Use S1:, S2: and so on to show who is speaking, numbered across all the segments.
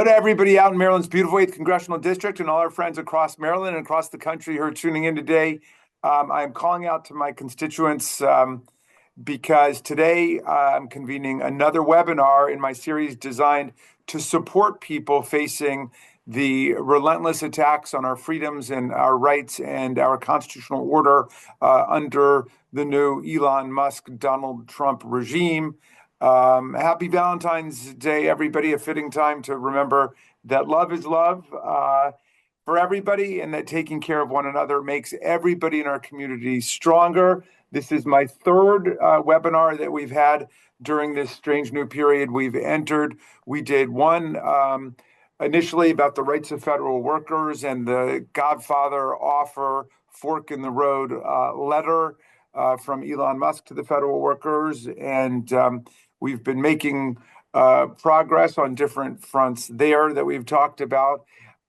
S1: Hello to everybody out in Maryland's beautiful 8th Congressional District and all our friends across Maryland and across the country who are tuning in today. I'm calling out to my constituents because today I'm convening another webinar in my series designed to support people facing the relentless attacks on our freedoms and our rights and our constitutional order under the new Elon Musk, Donald Trump regime. Happy Valentine's Day, everybody. A fitting time to remember that love is love for everybody and that taking care of one another makes everybody in our community stronger. This is my third webinar that we've had during this strange new period we've entered. We did one initially about the rights of federal workers and the Godfather offer fork in the road letter from Elon Musk to the federal workers. And we've been making progress on different fronts there that we've talked about.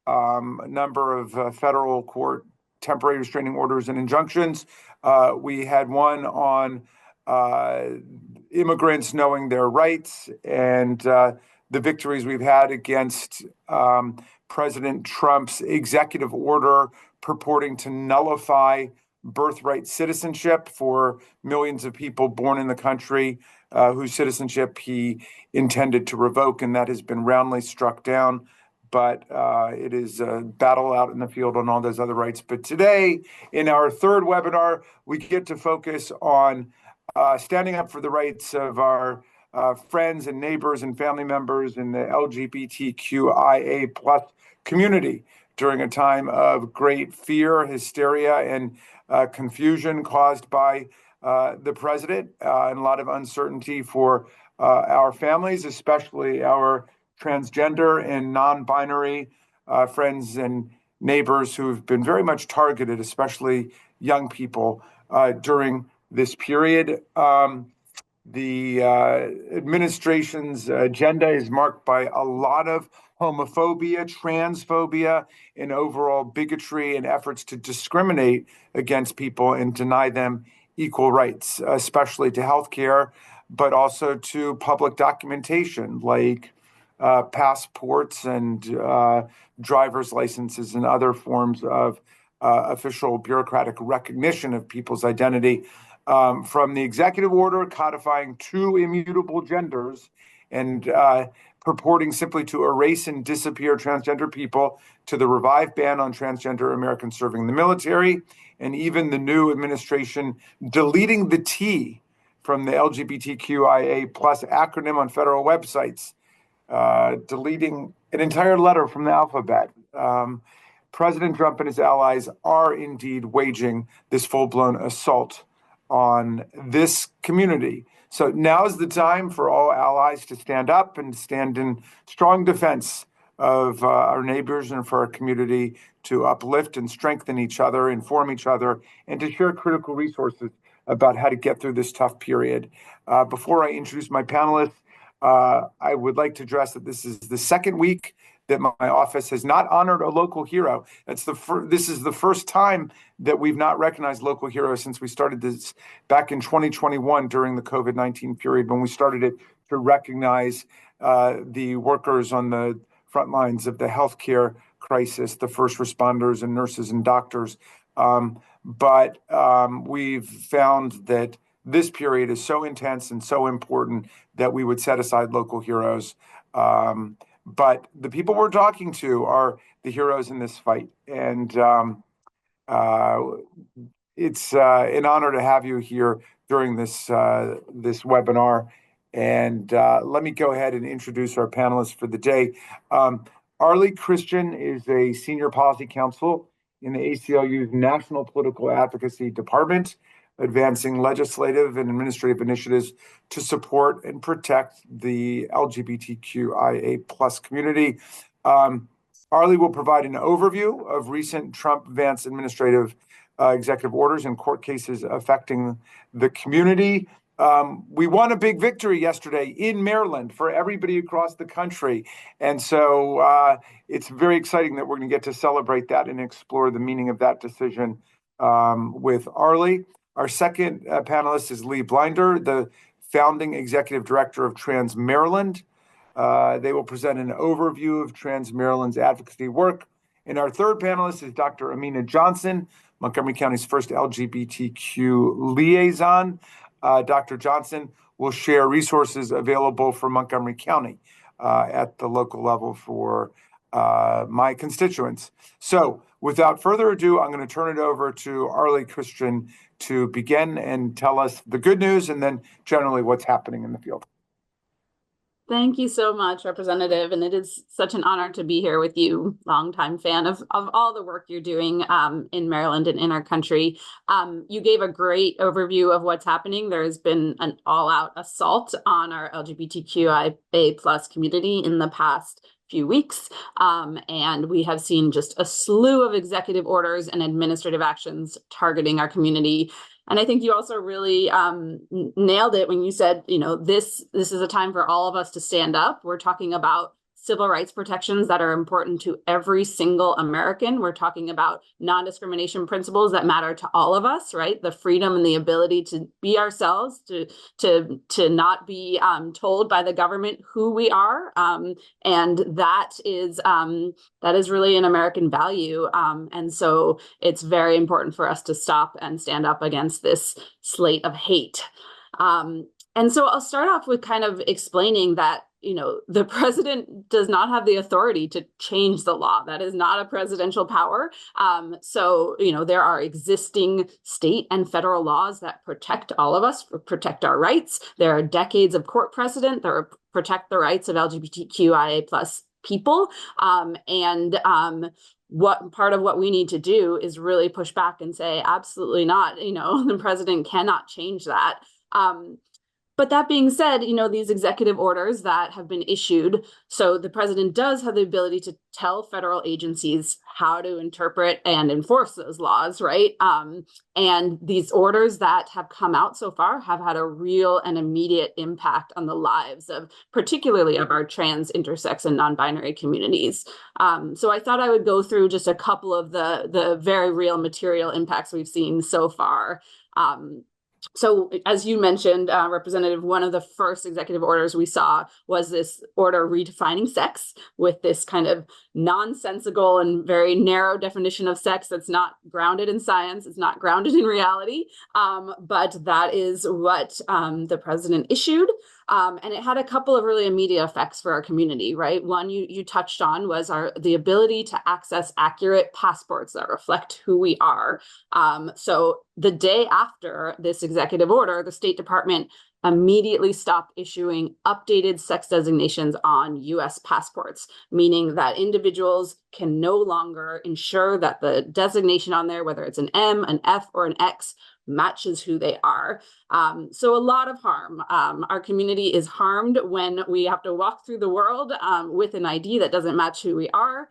S1: A number of federal court temporary restraining orders and injunctions. We had one on immigrants knowing their rights and the victories we've had against President Trump's executive order purporting to nullify birthright citizenship for millions of people born in the country whose citizenship he intended to revoke, and that has been roundly struck down. But it is a battle out in the field on all those other rights. But today, in our third webinar, we get to focus on standing up for the rights of our friends and neighbors and family members in the LGBTQIA plus community during a time of great fear, hysteria, and confusion caused by the president and a lot of uncertainty for our families, especially our transgender and non-binary friends and neighbors who've been very much targeted, especially young people, during this period. The administration's agenda is marked by a lot of homophobia, transphobia, and overall bigotry and efforts to discriminate against people and deny them equal rights, especially to healthcare, but also to public documentation like passports and driver's licenses and other forms of official bureaucratic recognition of people's identity. From the executive order codifying two immutable genders and purporting simply to erase and disappear transgender people, to the revived ban on transgender Americans serving in the military, and even the new administration deleting the T from the LGBTQIA plus acronym on federal websites, deleting an entire letter from the alphabet. President Trump and his allies are indeed waging this full-blown assault on this community. So now is the time for all allies to stand up and stand in strong defense of our neighbors and for our community, to uplift and strengthen each other, inform each other, and to share critical resources about how to get through this tough period. Before I introduce my panelists, I would like to address that this is the second week that my office has not honored a local hero. This is the first time that we've not recognized local heroes since we started this back in 2021 during the COVID-19 period, when we started it to recognize the workers on the front lines of the healthcare crisis, the first responders and nurses and doctors. But we've found that this period is so intense and so important that we would set aside local heroes. But the people we're talking to are the heroes in this fight. And it's an honor to have you here during this webinar. And let me go ahead and introduce our panelists for the day. Arli Christian is a senior policy counsel in the ACLU's National Political Advocacy Department, advancing legislative and administrative initiatives to support and protect the LGBTQIA plus community. Arli will provide an overview of recent Trump-Vance administrative executive orders and court cases affecting the community. We won a big victory yesterday in Maryland for everybody across the country. And so it's very exciting that we're going to get to celebrate that and explore the meaning of that decision with Arli. Our second panelist is Lee Blinder, the founding executive director of Trans Maryland. They will present an overview of Trans Maryland's advocacy work. And our third panelist is Dr. Amena Johnson, Montgomery County's first LGBTQ liaison. Dr. Johnson will share resources available for Montgomery County at the local level for my constituents. So without further ado, I'm going to turn it over to Arli Christian to begin and tell us the good news and then generally what's happening in the field.
S2: Thank you so much, Representative. And it is such an honor to be here with you, longtime fan of all the work you're doing in Maryland and in our country. You gave a great overview of what's happening. There has been an all-out assault on our LGBTQIA plus community in the past few weeks. And we have seen just a slew of executive orders and administrative actions targeting our community. And I think you also really nailed it when you said, this is a time for all of us to stand up. We're talking about civil rights protections that are important to every single American. We're talking about non-discrimination principles that matter to all of us, right? The freedom and the ability to be ourselves, to not be told by the government who we are, and that is really an American value. And so it's very important for us to stop and stand up against this slate of hate. And so I'll start off with kind of explaining that the president does not have the authority to change the law. That is not a presidential power. So there are existing state and federal laws that protect all of us, protect our rights. There are decades of court precedent that protect the rights of LGBTQIA plus people. What part of what we need to do is really push back and say, absolutely not. The president cannot change that. But that being said, these executive orders that have been issued, so the president does have the ability to tell federal agencies how to interpret and enforce those laws, right? And these orders that have come out so far have had a real and immediate impact on the lives of, particularly of our trans, intersex, and non-binary communities. So I thought I would go through just a couple of the very real material impacts we've seen so far. So as you mentioned, Representative, one of the first executive orders we saw was this order redefining sex with this kind of nonsensical and very narrow definition of sex that's not grounded in science, it's not grounded in reality, but that is what the president issued. And it had a couple of really immediate effects for our community, right? One you touched on was the ability to access accurate passports that reflect who we are. So the day after this executive order, the State Department immediately stopped issuing updated sex designations on U.S. passports, meaning that individuals can no longer ensure that the designation on there, whether it's an M, an F, or an X, matches who they are. So a lot of harm. Our community is harmed when we have to walk through the world with an ID that doesn't match who we are,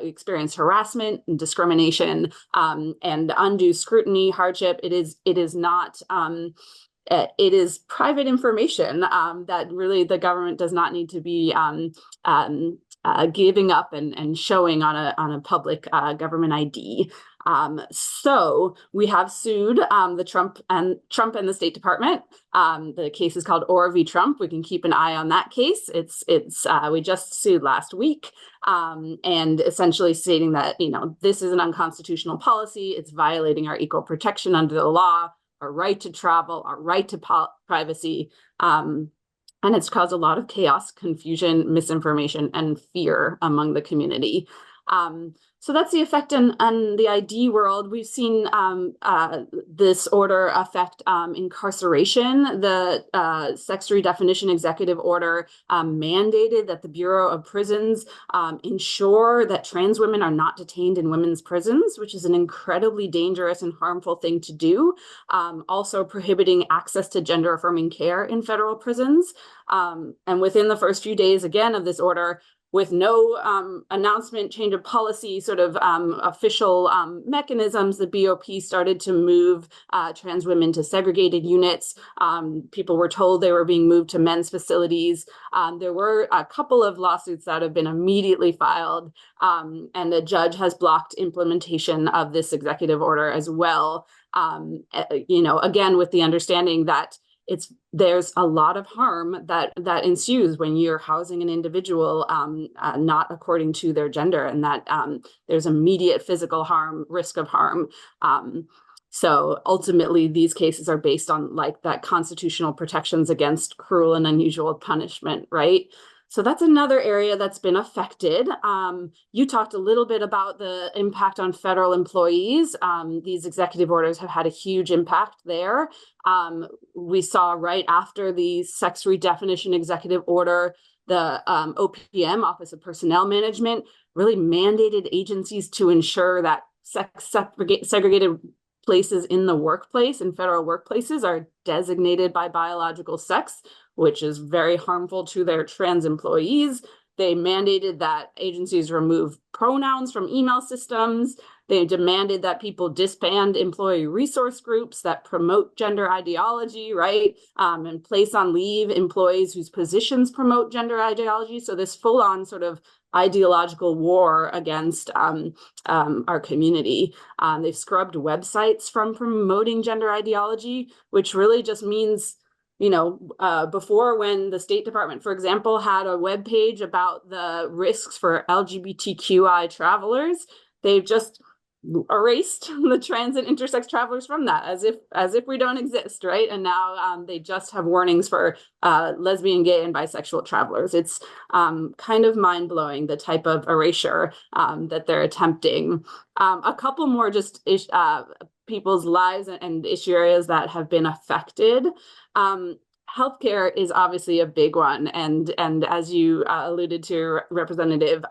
S2: experience harassment and discrimination, and undue scrutiny, hardship. It is not. It is private information that really the government does not need to be giving up and showing on a public government ID. So we have sued the Trump and the State Department. The case is called Orr v. Trump. We can keep an eye on that case. We just sued last week, and essentially stating that this is an unconstitutional policy. It's violating our equal protection under the law, our right to travel, our right to privacy. And it's caused a lot of chaos, confusion, misinformation, and fear among the community. So that's the effect on the ID world. We've seen this order affect incarceration. The sex redefinition executive order mandated that the Bureau of Prisons ensure that trans women are not detained in women's prisons, which is an incredibly dangerous and harmful thing to do. Also prohibiting access to gender-affirming care in federal prisons. And within the first few days, again, of this order, with no announcement, change of policy, sort of official mechanisms, the BOP started to move trans women to segregated units. People were told they were being moved to men's facilities. There were a couple of lawsuits that have been immediately filed, and the judge has blocked implementation of this executive order as well. Again, with the understanding that there's a lot of harm that ensues when you're housing an individual not according to their gender, and that there's immediate physical harm, risk of harm. So ultimately, these cases are based on like that constitutional protections against cruel and unusual punishment, right? So that's another area that's been affected. You talked a little bit about the impact on federal employees. These executive orders have had a huge impact there. We saw right after the sex redefinition executive order, the OPM, Office of Personnel Management, really mandated agencies to ensure that segregated places in the workplace, in federal workplaces, are designated by biological sex, which is very harmful to their trans employees. They mandated that agencies remove pronouns from email systems. They demanded that people disband employee resource groups that promote gender ideology, right? And place on leave employees whose positions promote gender ideology. So this full-on sort of ideological war against our community. They've scrubbed websites from promoting gender ideology, which really just means, before, when the State Department, for example, had a web page about the risks for LGBTQI travelers, they've just erased the trans and intersex travelers from that, as if we don't exist, right? And now they just have warnings for lesbian, gay, and bisexual travelers. It's kind of mind-blowing, the type of erasure that they're attempting. A couple more just people's lives and issue areas that have been affected. Healthcare is obviously a big one, and as you alluded to, Representative,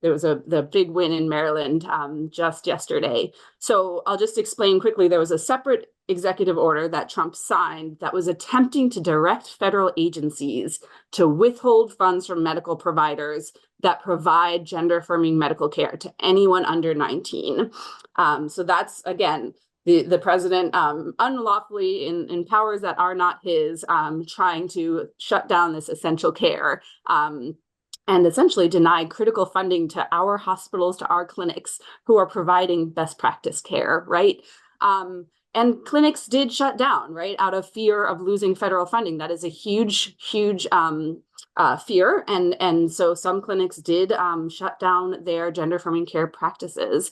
S2: there was the big win in Maryland just yesterday. So I'll just explain quickly. There was a separate executive order that Trump signed that was attempting to direct federal agencies to withhold funds from medical providers that provide gender-affirming medical care to anyone under 19. So that's, again, the president unlawfully in powers that are not his, trying to shut down this essential care and essentially deny critical funding to our hospitals, to our clinics who are providing best practice care, right? And clinics did shut down, right, out of fear of losing federal funding. That is a huge, huge fear. And so some clinics did shut down their gender-affirming care practices.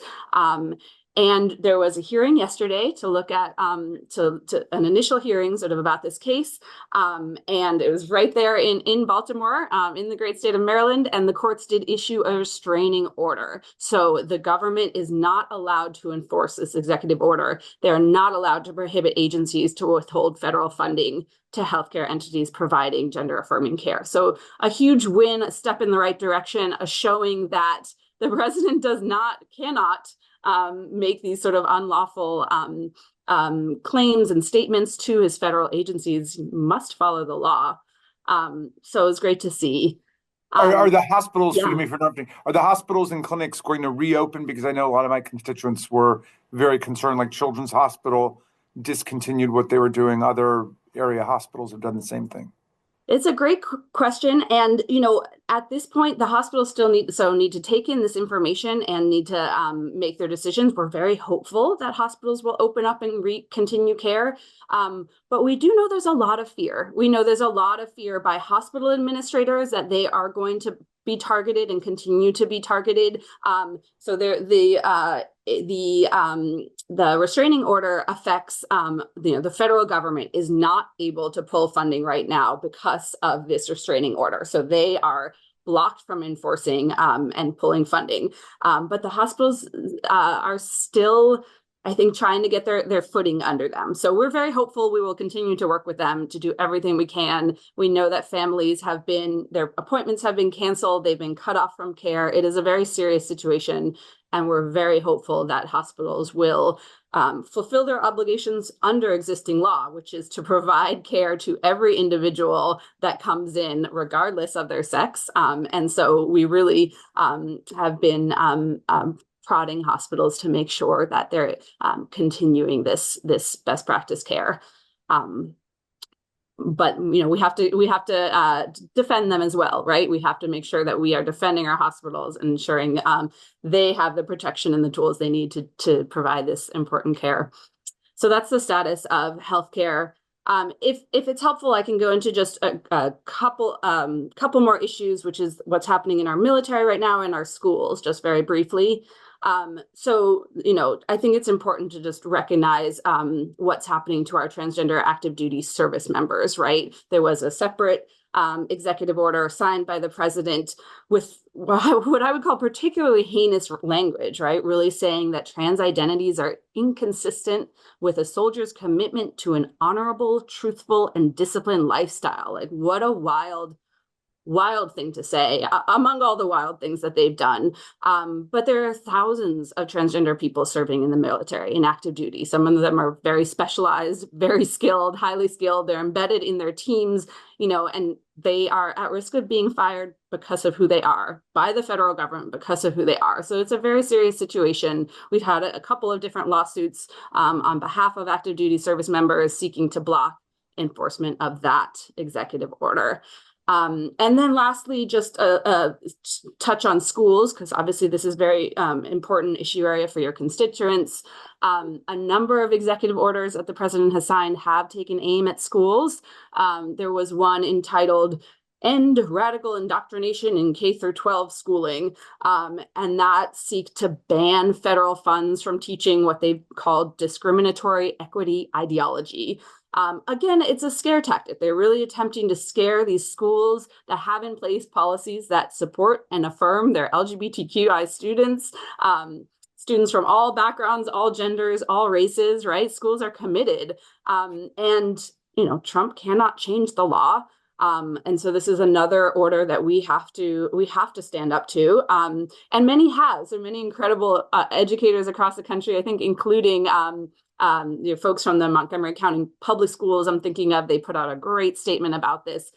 S2: And there was a hearing yesterday to look at to an initial hearing sort of about this case. And it was right there in Baltimore, in the great state of Maryland, and the courts did issue a restraining order. So the government is not allowed to enforce this executive order. They're not allowed to prohibit agencies to withhold federal funding to healthcare entities providing gender-affirming care. So a huge win, a step in the right direction, a showing that the president cannot make these sort of unlawful claims and statements to his federal agencies. Must follow the law. So it's great to see.
S1: Are the hospitals,
S2: yeah.
S1: forgive me for interrupting, are the hospitals and clinics going to reopen? Because I know a lot of my constituents were very concerned, like Children's Hospital discontinued what they were doing. Other area hospitals have done the same thing.
S2: It's a great question. And, at this point, the hospitals still need to take in this information and need to make their decisions. We're very hopeful that hospitals will open up and continue care. But we do know there's a lot of fear. We know there's a lot of fear by hospital administrators that they are going to be targeted and continue to be targeted. So the restraining order affects, the federal government is not able to pull funding right now because of this restraining order. So they are blocked from enforcing and pulling funding. But the hospitals are still, I think, trying to get their footing under them. So we're very hopeful. We will continue to work with them to do everything we can. We know that families their appointments have been canceled. They've been cut off from care. It is a very serious situation. And we're very hopeful that hospitals will fulfill their obligations under existing law, which is to provide care to every individual that comes in, regardless of their sex. And so we really have been prodding hospitals to make sure that they're continuing this best practice care. But we have to defend them as well, right? We have to make sure that we are defending our hospitals and ensuring they have the protection and the tools they need to provide this important care. So that's the status of healthcare. If it's helpful, I can go into just a couple more issues, which is what's happening in our military right now and our schools, just very briefly. So, I think it's important to just recognize what's happening to our transgender active duty service members, right? There was a separate executive order signed by the president with what I would call particularly heinous language, right? Really saying that trans identities are inconsistent with a soldier's commitment to an honorable, truthful, and disciplined lifestyle. Like, what a wild thing to say among all the wild things that they've done. But there are thousands of transgender people serving in the military in active duty. Some of them are very specialized, very skilled, highly skilled. They're embedded in their teams, and they are at risk of being fired because of who they are by the federal government because of who they are. So it's a very serious situation. We've had a couple of different lawsuits on behalf of active duty service members seeking to block enforcement of that executive order. And then lastly, just a touch on schools, because obviously this is very important issue area for your constituents. A number of executive orders that the president has signed have taken aim at schools. There was one entitled End Radical Indoctrination in K through 12 Schooling, and that seek to ban federal funds from teaching what they called discriminatory equity ideology. Again, it's a scare tactic. They're really attempting to scare these schools that have in place policies that support and affirm their LGBTQI students, students from all backgrounds, all genders, all races, right? Schools are committed. And Trump cannot change the law. And so this is another order that we have to stand up to. And many have. So many incredible educators across the country, I think, including folks from the Montgomery County public schools I'm thinking of. They put out a great statement about this.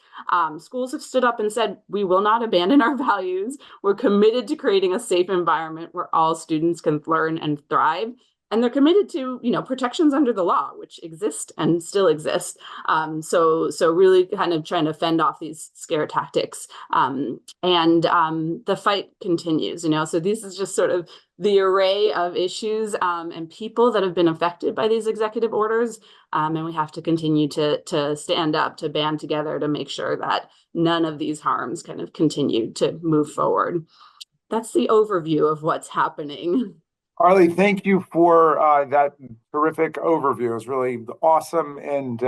S2: Schools have stood up and said, we will not abandon our values. We're committed to creating a safe environment where all students can learn and thrive. And they're committed to, protections under the law, which exist and still exist. So really kind of trying to fend off these scare tactics. And the fight continues, So this is just sort of the array of issues and people that have been affected by these executive orders. And we have to continue to stand up, to band together to make sure that none of these harms kind of continue to move forward. That's the overview of what's happening.
S1: Arli, thank you for that terrific overview. It was really awesome, and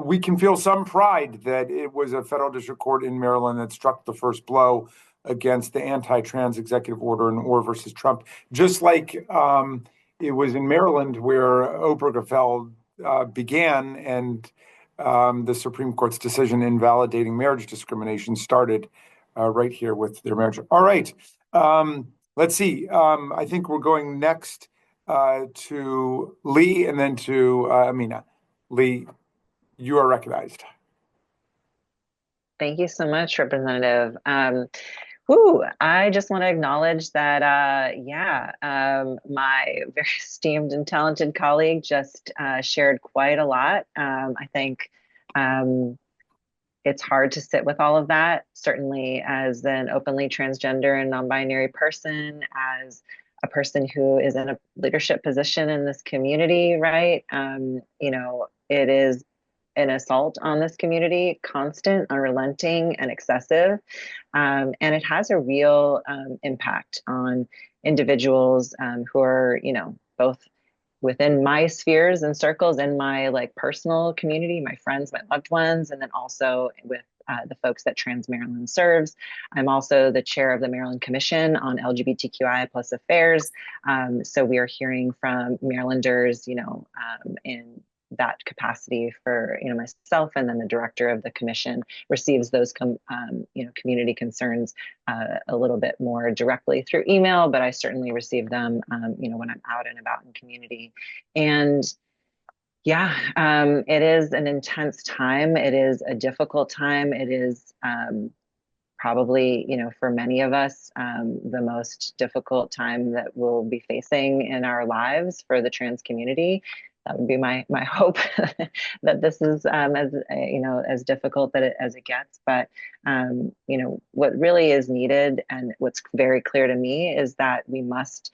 S1: we can feel some pride that it was a federal district court in Maryland that struck the first blow against the anti-trans executive order in Orr versus Trump, just like it was in Maryland where Obergefell began, and the Supreme Court's decision invalidating marriage discrimination started right here with their marriage. All right. Let's see. I think we're going next to Lee and then to Amena. Lee, you are recognized.
S3: Thank you so much, Representative. I just want to acknowledge that, my very esteemed and talented colleague just shared quite a lot. I think it's hard to sit with all of that, certainly as an openly transgender and non-binary person, as a person who is in a leadership position in this community, right? It is an assault on this community, constant, unrelenting, and excessive. And it has a real impact on individuals who are, both within my spheres and circles in my personal community, my friends, my loved ones, and then also with the folks that Trans Maryland serves. I'm also the chair of the Maryland Commission on LGBTQIA plus affairs. So we are hearing from Marylanders, in that capacity for myself, and then the director of the commission receives those community concerns a little bit more directly through email, but I certainly receive them when I'm out and about in community. And it is an intense time. It is a difficult time. It is probably, for many of us, the most difficult time that we'll be facing in our lives for the trans community. That would be my hope that this is as difficult as it gets. But what really is needed, and what's very clear to me, is that we must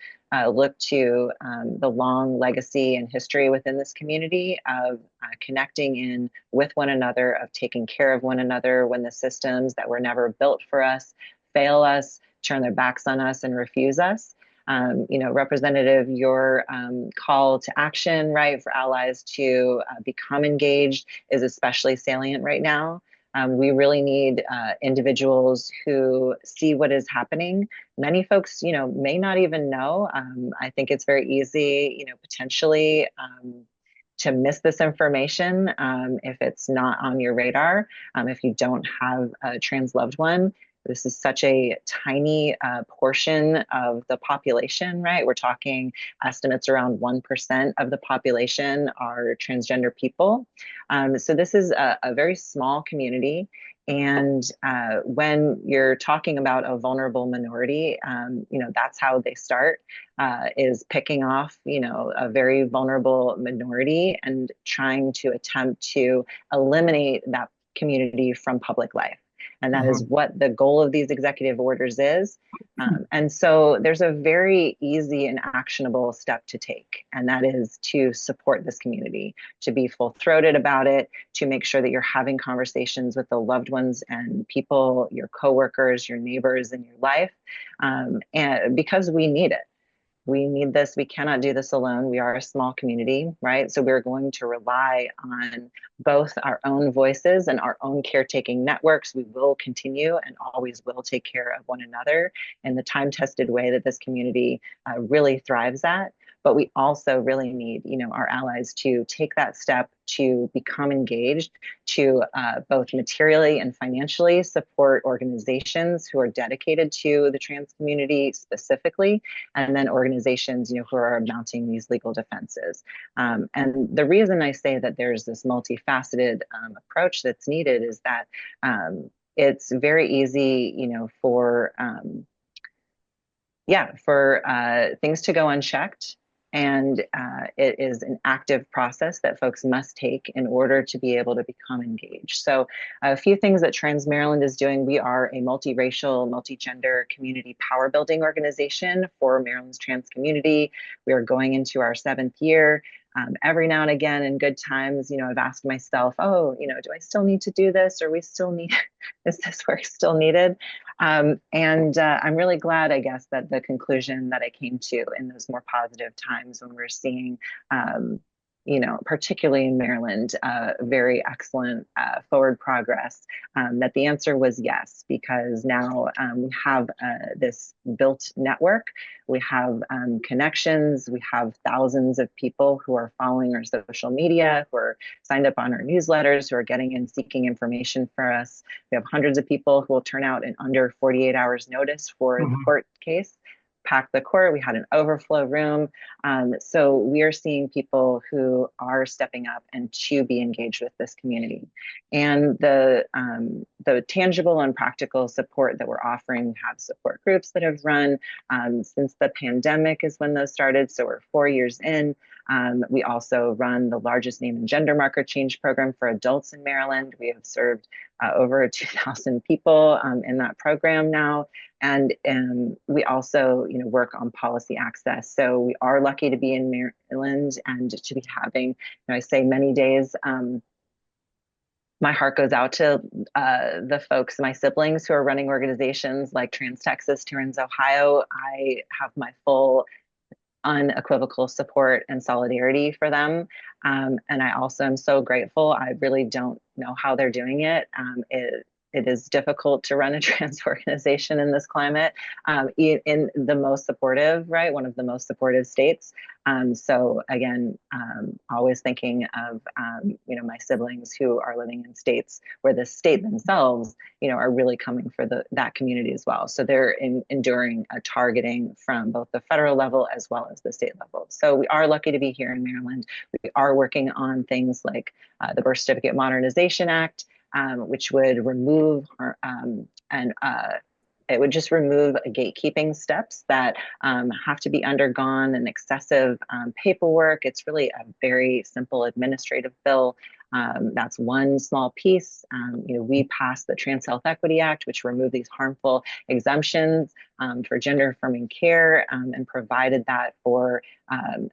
S3: look to the long legacy and history within this community of connecting in with one another, of taking care of one another when the systems that were never built for us fail us, turn their backs on us, and refuse us. Representative, your call to action, right, for allies to become engaged is especially salient right now. We really need individuals who see what is happening. Many folks, may not even know. I think it's very easy, potentially to miss this information if it's not on your radar, if you don't have a trans loved one. This is such a tiny portion of the population, right? We're talking estimates around 1% of the population are transgender people. So this is a very small community. And when you're talking about a vulnerable minority, that's how they start, is picking off, a very vulnerable minority and trying to attempt to eliminate that community from public life. And that is what the goal of these executive orders is. And so there's a very easy and actionable step to take, and that is to support this community, to be full-throated about it, to make sure that you're having conversations with the loved ones and people, your coworkers, your neighbors in your life, and because we need it. We need this. We cannot do this alone. We are a small community, right? So we're going to rely on both our own voices and our own caretaking networks. We will continue and always will take care of one another in the time-tested way that this community really thrives at. But we also really need, our allies to take that step to become engaged, to both materially and financially support organizations who are dedicated to the trans community specifically, and then organizations, who are mounting these legal defenses. And the reason I say that there's this multifaceted approach that's needed is that it's very easy, for things to go unchecked. And it is an active process that folks must take in order to be able to become engaged. So a few things that Trans Maryland is doing: we are a multiracial, multigender community power building organization for Maryland's trans community. We are going into our 7th year. Every now and again in good times, I've asked myself, do I still need to do this? Or is this work still needed? And I'm really glad, I guess, that the conclusion that I came to in those more positive times when we're seeing, particularly in Maryland, very excellent forward progress, that the answer was yes, because now we have this built network, we have connections, we have thousands of people who are following our social media, who are signed up on our newsletters, who are getting and seeking information for us. We have hundreds of people who will turn out in under 48 hours notice for the court case. Packed the court. We had an overflow room. So we are seeing people who are stepping up and to be engaged with this community. And the tangible and practical support that we're offering, we have support groups that have run since the pandemic is when those started. So we're 4 years in. We also run the largest name and gender marker change program for adults in Maryland. We have served over 2,000 people in that program now. And we also, work on policy access. So we are lucky to be in Maryland and to be having, I say many days, my heart goes out to the folks, my siblings who are running organizations like Trans Texas, Trans Ohio. I have my full unequivocal support and solidarity for them. And I also am so grateful. I really don't know how they're doing it. It is difficult to run a trans organization in this climate, in the most supportive, right? One of the most supportive states. So again, always thinking of, my siblings who are living in states where the state themselves, are really coming for that community as well. So they're enduring a targeting from both the federal level as well as the state level. So we are lucky to be here in Maryland. We are working on things like the Birth Certificate Modernization Act, which would remove it would just remove gatekeeping steps that have to be undergone and excessive paperwork. It's really a very simple administrative bill That's one small piece. We passed the Trans Health Equity Act, which removed these harmful exemptions for gender affirming care, and provided that for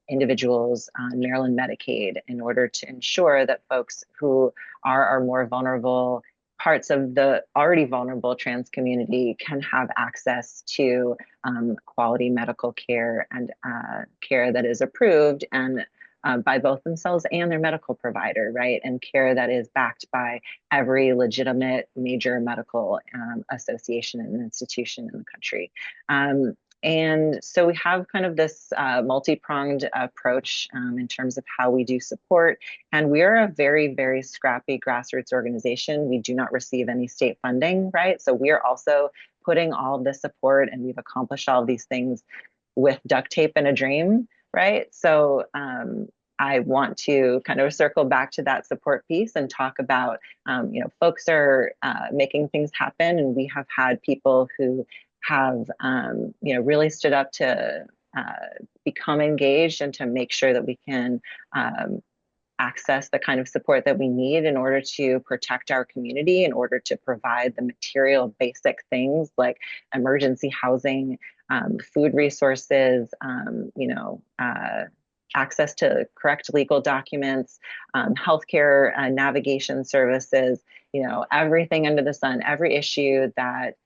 S3: individuals on Maryland Medicaid in order to ensure that folks who are our more vulnerable parts of the already vulnerable trans community can have access to quality medical care and care that is approved and by both themselves and their medical provider, right? And care that is backed by every legitimate major medical association and institution in the country. And so we have kind of this multi-pronged approach in terms of how we do support. And we are a very, very scrappy grassroots organization. We do not receive any state funding, right? So we are also putting all of this support, and we've accomplished all of these things with duct tape and a dream, right? So I want to kind of circle back to that support piece and talk about, folks are making things happen, and we have had people who have, really stood up to become engaged and to make sure that we can access the kind of support that we need in order to protect our community, in order to provide the material basic things like emergency housing, food resources, access to correct legal documents, healthcare navigation services, everything under the sun, every issue that,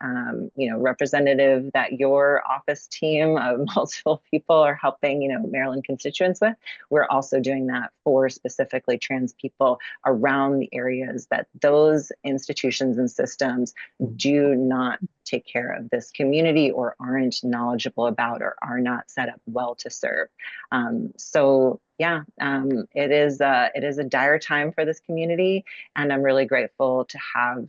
S3: representative, that your office team of multiple people are helping, Maryland constituents with. We're also doing that for specifically trans people around the areas that those institutions and systems do not take care of this community or aren't knowledgeable about or are not set up well to serve. It is a dire time for this community, and I'm really grateful to have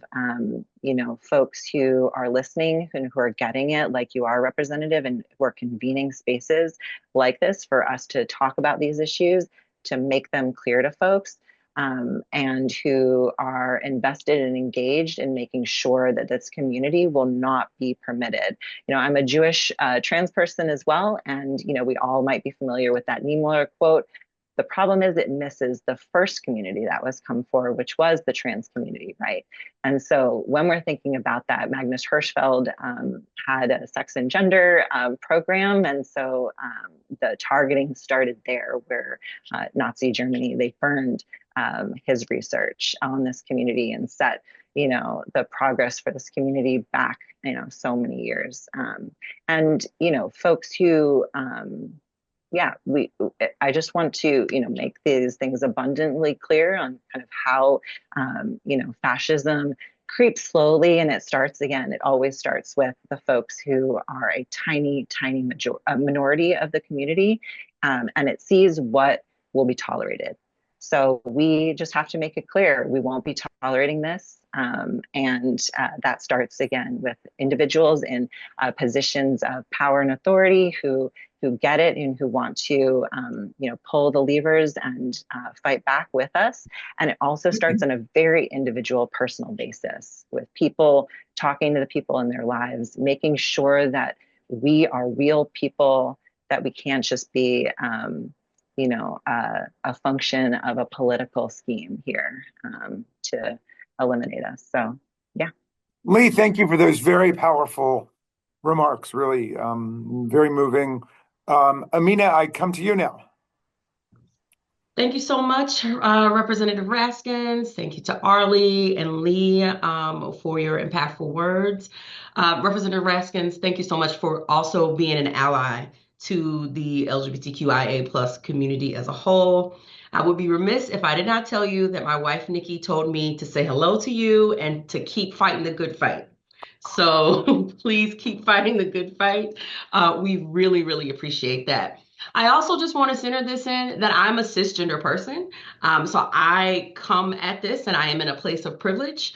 S3: folks who are listening and who are getting it, like you are, Representative, and who are convening spaces like this for us to talk about these issues, to make them clear to folks, and who are invested and engaged in making sure that this community will not be permitted. I'm a Jewish trans person as well, and we all might be familiar with that Niemöller quote. The problem is it misses the first community that was come forward, which was the trans community, right? And so when we're thinking about that, Magnus Hirschfeld had a sex and gender program. And so the targeting started there, where Nazi Germany, they burned his research on this community and set, the progress for this community back, so many years. Folks who, I just want to, make these things abundantly clear on kind of how, fascism creeps slowly, and it always starts with the folks who are a tiny minority of the community, and it sees what will be tolerated. So we just have to make it clear we won't be tolerating this. That starts again with individuals in positions of power and authority who get it and who want to, pull the levers and fight back with us. And it also starts on a very individual, personal basis, with people talking to the people in their lives, making sure that we are real people, that we can't just be, a function of a political scheme here to eliminate us. So, yeah.
S1: Lee, thank you for those very powerful remarks. Really, very moving. Amena, I come to you now.
S4: Thank you so much, Representative Raskin. Thank you to Arli and Lee for your impactful words. Representative Raskin, thank you so much for also being an ally to the LGBTQIA plus community as a whole. I would be remiss if I did not tell you that my wife, Nikki, told me to say hello to you and to keep fighting the good fight. So please keep fighting the good fight. We really, really appreciate that. I also just want to center this in that I'm a cisgender person. So I come at this and I am in a place of privilege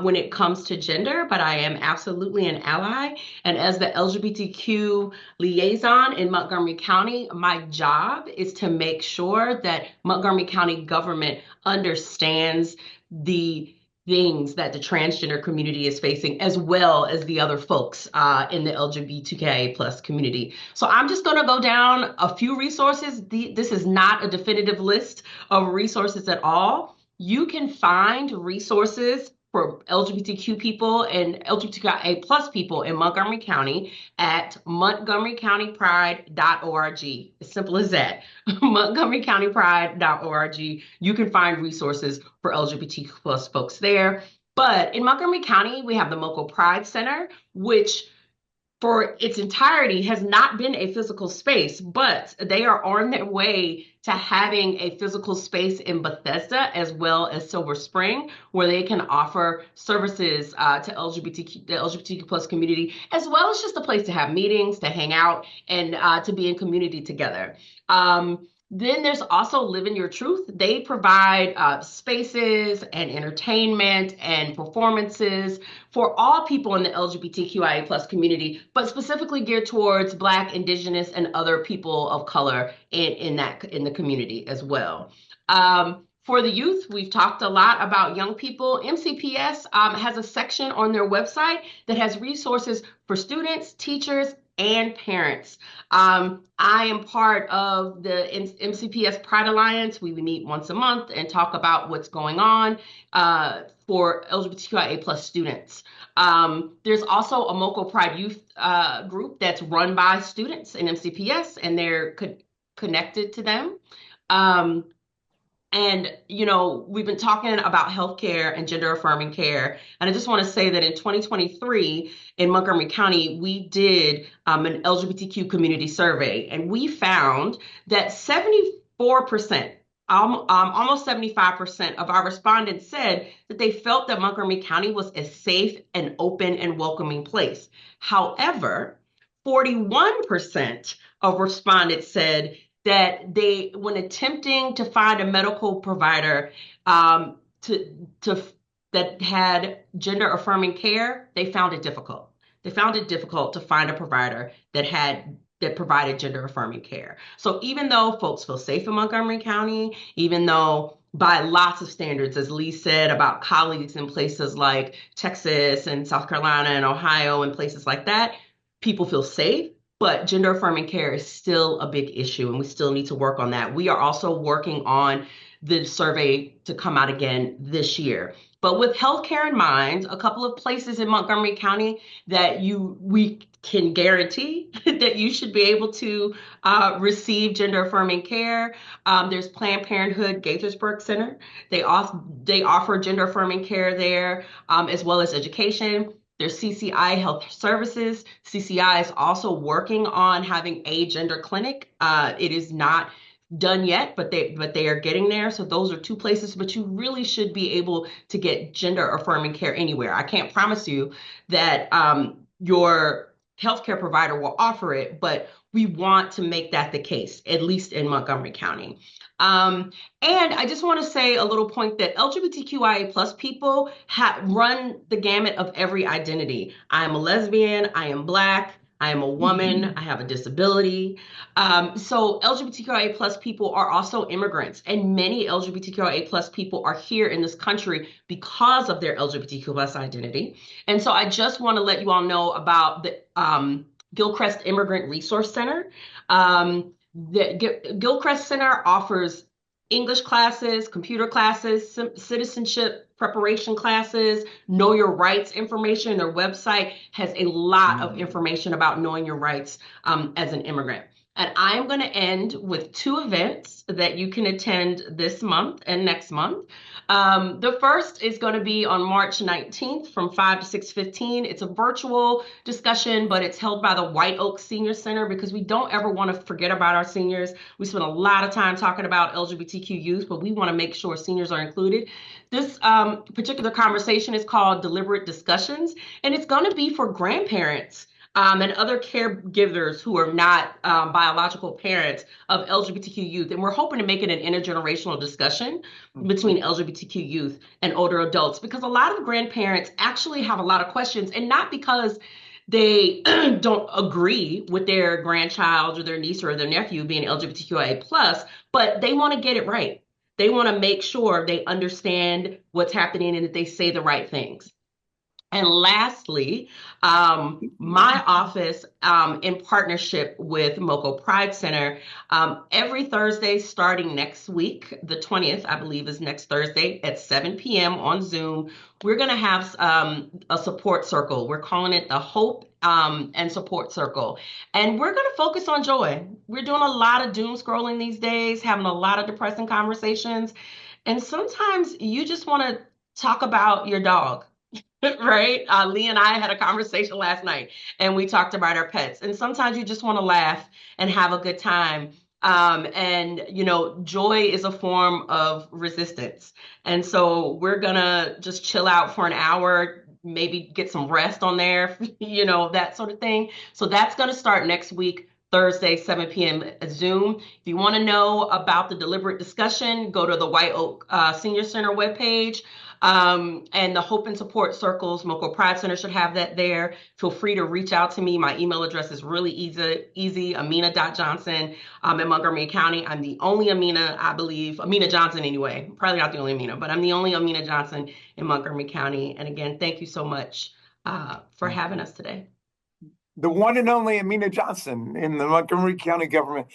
S4: when it comes to gender, but I am absolutely an ally. And as the LGBTQ liaison in Montgomery County, my job is to make sure that Montgomery County government understands the things that the transgender community is facing, as well as the other folks in the LGBTQIA plus community. So I'm just going to go down a few resources. This is not a definitive list of resources at all, you can find resources for LGBTQ people and LGBTQIA plus people in Montgomery County at montgomerycountypride.org. As simple as that. montgomerycountypride.org. You can find resources for LGBTQ plus folks there. But in Montgomery County, we have the Moco Pride Center, which for its entirety has not been a physical space, but they are on their way to having a physical space in Bethesda as well as Silver Spring, where they can offer services to the LGBTQ plus community, as well as just a place to have meetings, to hang out, and to be in community together. Then there's also Living Your Truth. They provide spaces and entertainment and performances for all people in the LGBTQIA plus community, but specifically geared towards Black, Indigenous, and other people of color in the community as well. For the youth, we've talked a lot about young people. MCPS has a section on their website that has resources for students, teachers, and parents. I am part of the MCPS Pride Alliance. We meet once a month and talk about what's going on for LGBTQIA plus students. There's also a Moco Pride Youth group that's run by students in MCPS, and they're connected to them. And, we've been talking about healthcare and gender affirming care. And I just want to say that in 2023 in Montgomery County, we did an LGBTQ community survey, and we found that 74%, almost 75% of our respondents said that they felt that Montgomery County was a safe and open and welcoming place. However, 41% of respondents said that they, when attempting to find a medical provider that had gender affirming care, they found it difficult. They found it difficult to find a provider that provided gender affirming care. So even though folks feel safe in Montgomery County, even though by lots of standards, as Lee said, about colleagues in places like Texas and South Carolina and Ohio and places like that, people feel safe. But gender affirming care is still a big issue, and we still need to work on that. We are also working on the survey to come out again this year. But with healthcare in mind, a couple of places in Montgomery County that we can guarantee that you should be able to receive gender affirming care. There's Planned Parenthood Gaithersburg Center. They offer gender affirming care there, as well as education. There's CCI Health Services. CCI is also working on having a gender clinic. It is not done yet, but they are getting there. So those are two places, but you really should be able to get gender affirming care anywhere. I can't promise you that your healthcare provider will offer it, but we want to make that the case, at least in Montgomery County. And I just want to say a little point that LGBTQIA plus people run the gamut of every identity. I am a lesbian, I am Black, I am a woman, I have a disability. So LGBTQIA plus people are also immigrants, and many LGBTQIA plus people are here in this country because of their LGBTQ plus identity. And so I just want to let you all know about the Gilchrist Immigrant Resource Center. The Gilchrist Center offers English classes, computer classes, citizenship preparation classes, know your rights information. Their website has a lot of information about knowing your rights as an immigrant. And I am going to end with two events that you can attend this month and next month. The first is going to be on March 19th from 5 to 6:15. It's a virtual discussion, but it's held by the White Oak Senior Center because we don't ever want to forget about our seniors. We spend a lot of time talking about LGBTQ youth, but we want to make sure seniors are included. This particular conversation is called Deliberate Discussions, and it's going to be for grandparents and other caregivers who are not biological parents of LGBTQ youth. And we're hoping to make it an intergenerational discussion between LGBTQ youth and older adults, because a lot of grandparents actually have a lot of questions, and not because they don't agree with their grandchild or their niece or their nephew being LGBTQIA+, but they want to get it right. They want to make sure they understand what's happening and that they say the right things. And lastly, my office, in partnership with Moco Pride Center, every Thursday starting next week, the 20th, I believe is next Thursday at 7 p.m. on Zoom, we're going to have a support circle. We're calling it the Hope and Support Circle. And we're going to focus on joy. We're doing a lot of doom scrolling these days, having a lot of depressing conversations. And sometimes you just want to talk about your dog. Right? Lee and I had a conversation last night and we talked about our pets. And sometimes you just want to laugh and have a good time. And, you know, joy is a form of resistance. And so we're going to just chill out for an hour, maybe get some rest on there, you know, that sort of thing. So that's going to start next week, Thursday, 7 p.m. Zoom. If you want to know about the deliberate discussion, go to the White Oak Senior Center webpage. And the Hope and Support Circles, Moco Pride Center should have that there. Feel free to reach out to me. My email address is really easy, Amena.Johnson in Montgomery County. I'm the only Amena, I believe, Amena Johnson anyway. Probably not the only Amena, but I'm the only Amena Johnson in Montgomery County. And again, thank you so much for having us today.
S1: The one and only Amena Johnson in the Montgomery County government.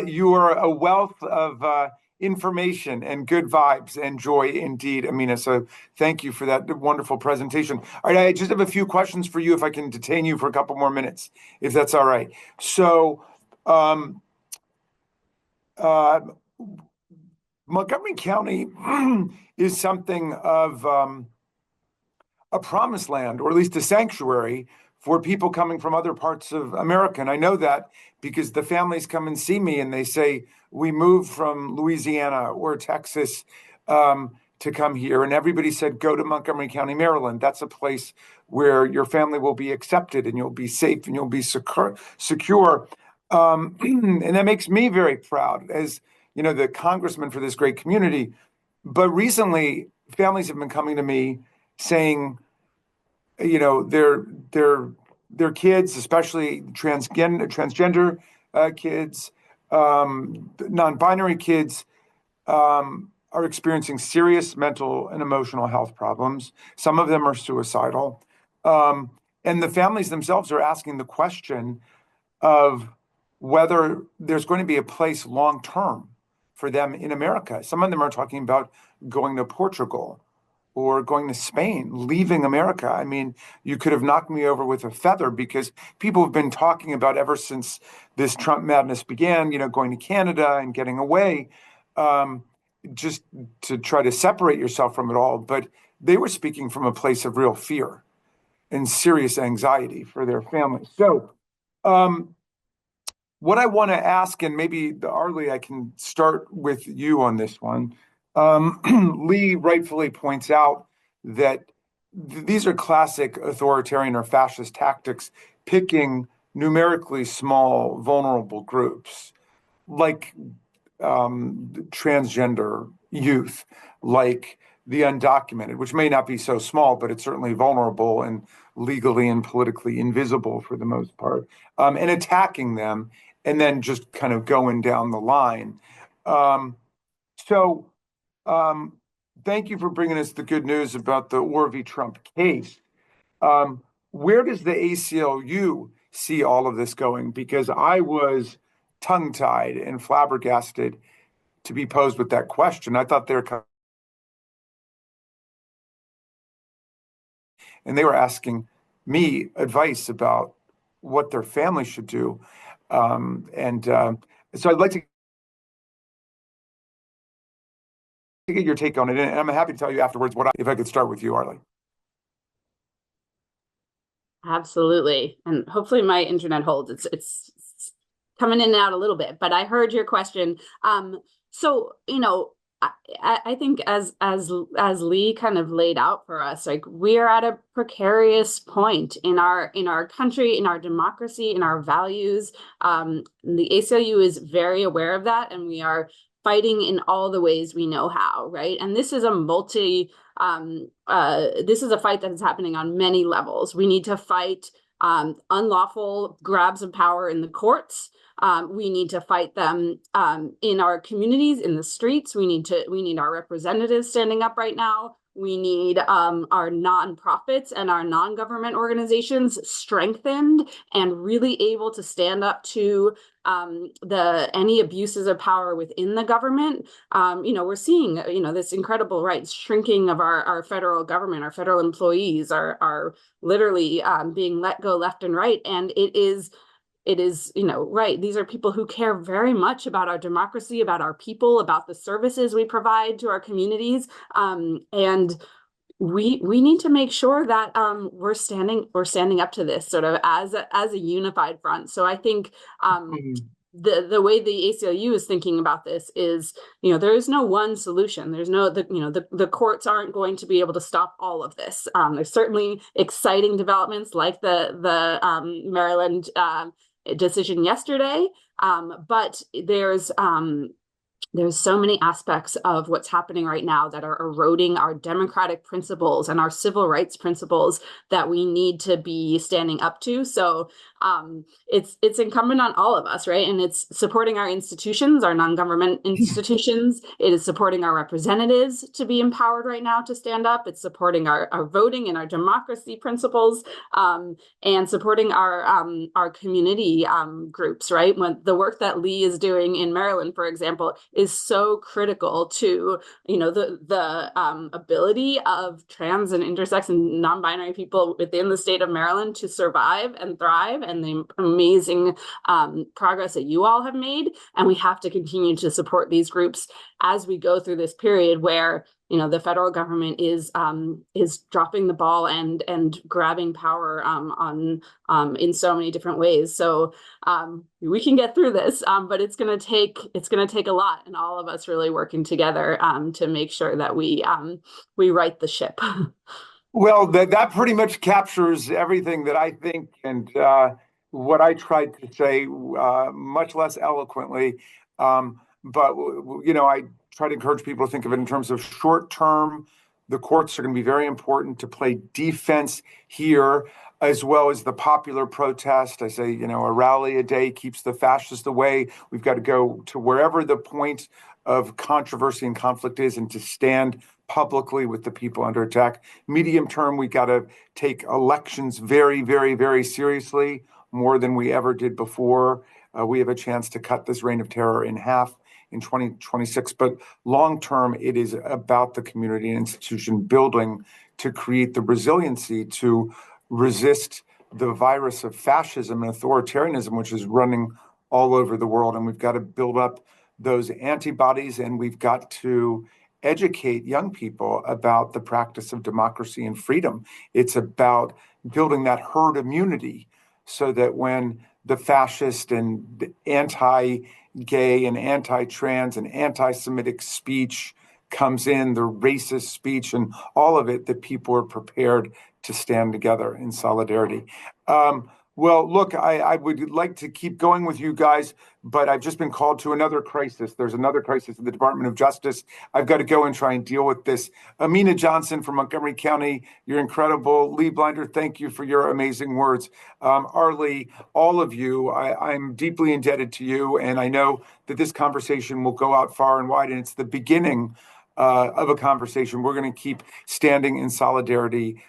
S1: You are a wealth of information and good vibes and joy indeed, Amena. So thank you for that wonderful presentation. All right, I just have a few questions for you if I can detain you for a couple more minutes, if that's all right. So Montgomery County is something of a promised land, or at least a sanctuary for people coming from other parts of America. And I know that because the families come and see me and they say, we moved from Louisiana or Texas to come here. And everybody said, go to Montgomery County, Maryland. That's a place where your family will be accepted and you'll be safe and you'll be secure. And that makes me very proud as, you know, the congressman for this great community. But recently, families have been coming to me saying, you know, their kids, especially transgender kids, non-binary kids, are experiencing serious mental and emotional health problems. Some of them are suicidal. And the families themselves are asking the question of whether there's going to be a place long-term for them in America. Some of them are talking about going to Portugal or going to Spain, leaving America. I mean, you could have knocked me over with a feather because people have been talking about ever since this Trump madness began, you know, going to Canada and getting away, just to try to separate yourself from it all. But they were speaking from a place of real fear and serious anxiety for their families. So what I want to ask, and maybe Arli, I can start with you on this one. Lee rightfully points out that these are classic authoritarian or fascist tactics, picking numerically small, vulnerable groups like transgender youth, like the undocumented, which may not be so small, but it's certainly vulnerable and legally and politically invisible for the most part, and attacking them and then just kind of going down the line. Thank you for bringing us the good news about the Orr v. Trump case. Where does the ACLU see all of this going? Because I was tongue-tied and flabbergasted to be posed with that question. I thought and they were asking me advice about what their family should do. So I'd like to get your take on it, and I'm happy to tell you afterwards if I could start with you, Arli.
S2: Absolutely, and hopefully my internet holds. It's coming in and out a little bit, but I heard your question. So you know, I think as Lee kind of laid out for us, like we are at a precarious point in our country, in our democracy, in our values. The ACLU is very aware of that, and we are fighting in all the ways we know how, right? And this is this is a fight that is happening on many levels. We need to fight unlawful grabs of power in the courts. We need to fight them in our communities, in the streets. We need our representatives standing up right now. We need our nonprofits and our non-government organizations strengthened and really able to stand up to any abuses of power within the government. We're seeing, this incredible shrinking of our federal government. Our federal employees are literally being let go left and right. And it is, these are people who care very much about our democracy, about our people, about the services we provide to our communities. And we need to make sure that we're standing up to this sort of as a unified front. So I think the way the ACLU is thinking about this is, there is no one solution. There's no, the courts aren't going to be able to stop all of this. There's certainly exciting developments like the Maryland decision yesterday, but there's so many aspects of what's happening right now that are eroding our democratic principles and our civil rights principles that we need to be standing up to. So it's incumbent on all of us, right? And it's supporting our institutions, our non-government institutions. It is supporting our representatives to be empowered right now to stand up. It's supporting our voting and our democracy principles, and supporting our community groups, right? When the work that Lee is doing in Maryland, for example, is so critical to, the ability of trans and intersex and non-binary people within the state of Maryland to survive and thrive, and the amazing progress that you all have made. And we have to continue to support these groups as we go through this period where, the federal government is dropping the ball and grabbing power in so many different ways. So we can get through this, but it's going to take a lot, and all of us really working together to make sure that we right the ship.
S1: Well, that pretty much captures everything that I think, and what I tried to say, much less eloquently. But I try to encourage people to think of it in terms of short term. The courts are going to be very important to play defense here, as well as the popular protest. I say, a rally a day keeps the fascists away. We've got to go to wherever the point of controversy and conflict is, and to stand publicly with the people under attack. Medium term, we got to take elections very, very, very seriously, more than we ever did before. We have a chance to cut this reign of terror in half in 2026. But long term, it is about the community and institution building to create the resiliency to resist the virus of fascism and authoritarianism, which is running all over the world. And we've got to build up those antibodies, and we've got to educate young people about the practice of democracy and freedom. It's about building that herd immunity so that when the fascist and the anti-gay and anti-trans and anti-Semitic speech comes in, the racist speech and all of it, that people are prepared to stand together in solidarity. Well, look, I would like to keep going with you guys, but I've just been called to another crisis. There's another crisis in the Department of Justice. I've got to go and try and deal with this. Amena Johnson from Montgomery County, you're incredible. Lee Blinder, thank you for your amazing words. Arli, all of you, I'm deeply indebted to you, and I know that this conversation will go out far and wide, and it's the beginning of a conversation. We're going to keep standing in solidarity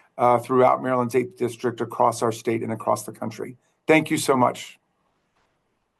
S1: throughout Maryland's 8th District, across our state, and across the country. Thank you so much.